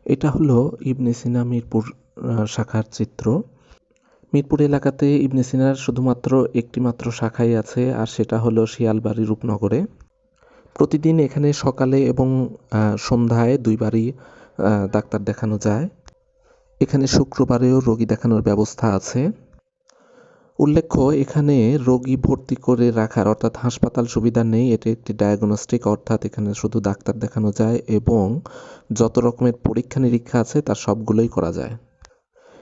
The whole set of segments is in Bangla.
এটা হলো ইবনে সিনা মিরপুর শাখার চিত্র। মিরপুর এলাকাতে ইবনে সিনার শুধুমাত্র একটি মাত্র শাখাই আছে, আর সেটা হলো শিয়ালবাড়ি রূপনগরে। প্রতিদিন এখানে সকালে এবং সন্ধ্যায় দুইবারই ডাক্তার দেখানো যায়। এখানে শুক্রবারেও রোগী দেখানোর ব্যবস্থা আছে। উল্লেখ্য, এখানে রোগী ভর্তি করে রাখার অর্থাৎ হাসপাতাল সুবিধা নেই। এটি একটি ডায়াগনস্টিক, অর্থাৎ এখানে শুধু ডাক্তার দেখানো যায় এবং যত রকমের পরীক্ষা নিরীক্ষা আছে তার সবগুলোই করা যায়।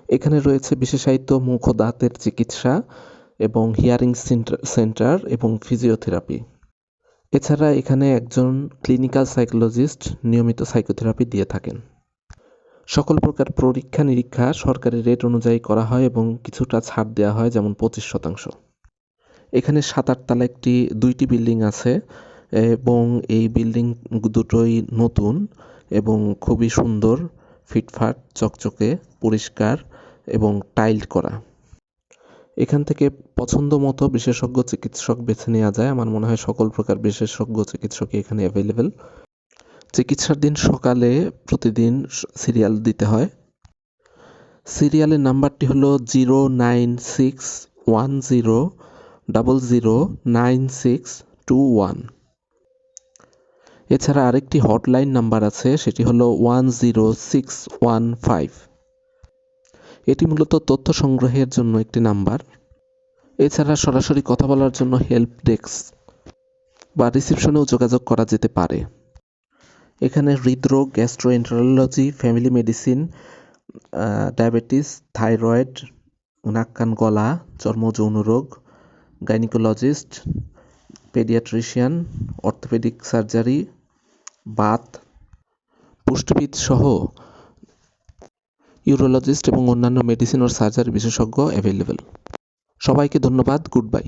এখানে রয়েছে বিশেষায়িত মুখ ও দাঁতের চিকিৎসা এবং হিয়ারিং সেন্টার এবং ফিজিওথেরাপি। এছাড়া এখানে একজন ক্লিনিক্যাল সাইকোলজিস্ট নিয়মিত সাইকোথেরাপি দিয়ে থাকেন। সকল প্রকার পরীক্ষা নিরীক্ষা সরকারি রেট অনুযায়ী করা হয় এবং কিছুটা ছাড় দেওয়া হয়, যেমন 25%। এখানে 7-8 তলা দুইটি বিল্ডিং আছে এবং এই বিল্ডিং দুটোই নতুন এবং খুবই সুন্দর, ফিটফাট, চকচকে, পরিষ্কার এবং টাইলড করা। এখান থেকে পছন্দ মতো বিশেষজ্ঞ চিকিৎসক বেছে নেওয়া যায়। আমার মনে হয় সকল প্রকার বিশেষজ্ঞ চিকিৎসকই এখানে অ্যাভেলেবেল। চিকিৎসার দিন সকালে প্রতিদিন সিরিয়াল দিতে হয়। সিরিয়ালের নাম্বারটি হলো 09610009621। এছাড়া আরেকটি হটলাইন নাম্বার আছে, সেটি হলো 10615। এটি মূলত তথ্য সংগ্রহের জন্য একটি নাম্বার। এছাড়া সরাসরি কথা বলার জন্য হেল্প ডেস্ক বা রিসেপশনেও যোগাযোগ করা যেতে পারে। এখানে হৃদরোগ, gastroenterology, family medicine, diabetes, thyroid, নাক কান গলা, চর্ম যৌন রোগ, gynaecologist, paediatrician, orthopaedic surgery, Baat, পুষ্টিবিদ সহ ইউরোলজিস্ট এবং অন্যান্য মেডিসিন ও সার্জারি বিশেষজ্ঞ অ্যাভেলেবেল। সবাইকে ধন্যবাদ। Good bye.